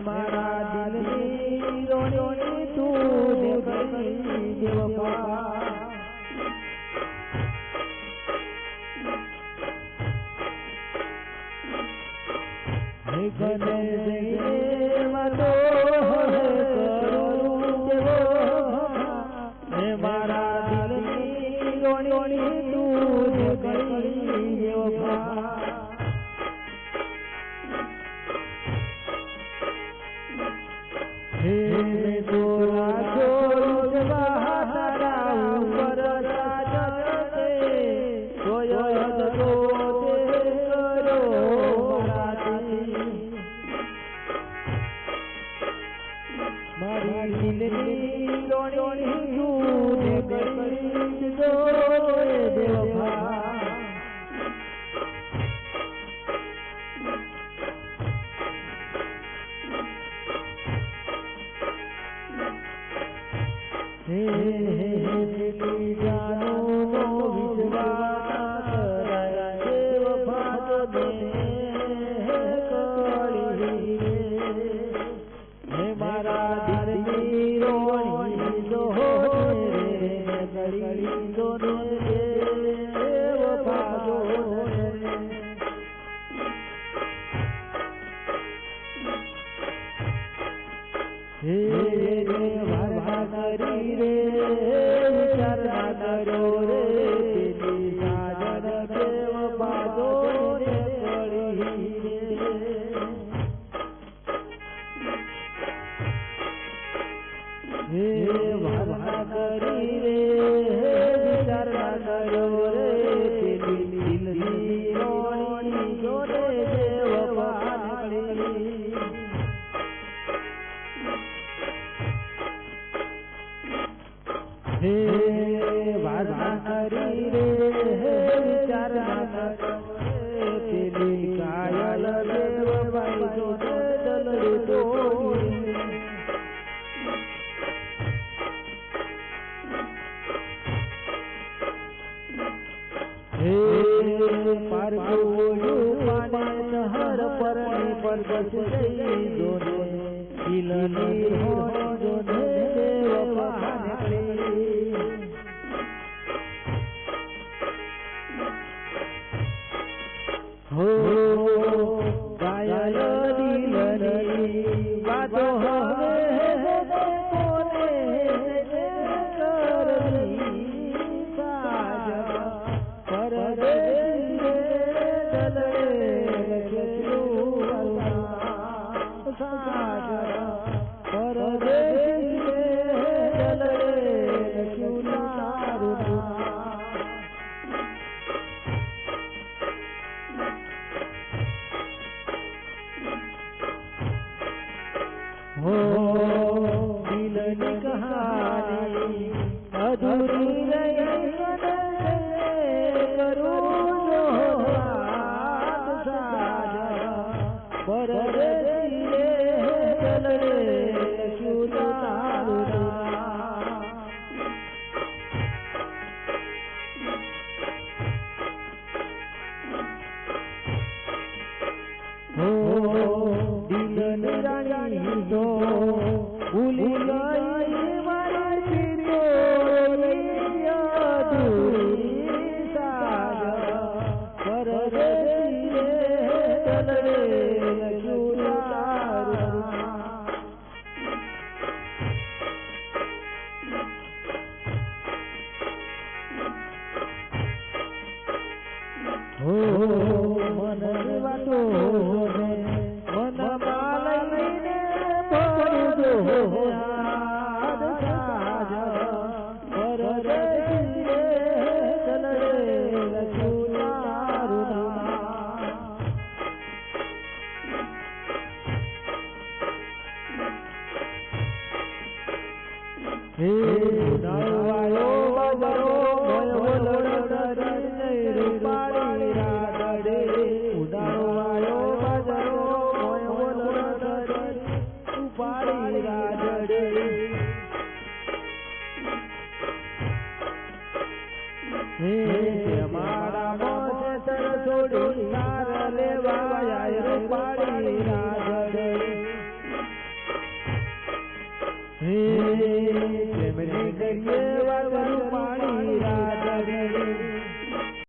મારા દિલની રોણી તું દેખી દેવપા ગને જઈને મતો કરું દેવો મારા દિલની રોણી તું દેખી દેવપા તોરા છોડ તારા ઉપર સાજતે સોયદ ગોતે કરો મારી દિલની રોણી તું દેખી દો દેવભા જાનો વિશ્વાસ કરાય દેવભા તો દે કરી મારા દિલની રોણી દો ગળી દો દેવભા દો હે વાહ કરી રે વિચાર ના કરો રે તેની સાજન દેવ બાજો કરી રે હે વાહ કરી રે વિચાર ના કરો રે તેની દિલની રોણી જોડે દેવ પાણી હે વાદા કરી રે વિચાર ના તેલી કાયલ દેવ ભાઈ જો દલડી તોડી હે પાર ગોયું પાને હર પર બસ જઈ જોને દિલની હો જોને દેવ પાને હો ગાયલ દિલની વાતો હવે કોને કરવી સાજ પરદેશી દલડે લખ્યું સાજ પરદેશી દલડે લખ્યું તારું हो दिलनी कहानी अधूरी रही करूं जो साजा परदेसी रे दलड़े क्यों तारुना हो दिलनी रानी तो भूली गई मारी तो अधूरी साजा परदेसी रे दलड़े क्यों तारुना हो मन वातो ने मन मालईने पड़ो याद साजा परदेसी रे दलड़े लख्યું તારુના હે ઉડાવાયો બાબરો મોય વલડ કરી રૂપાળી રાડે ઉડાવાયો બાબરો મોય વલડ કરી રૂપાળી રાડે હે અમારા મોસે તર છોડી તાર લેવા આય રૂપાળી રાડે હે પ્રેમની કરીએ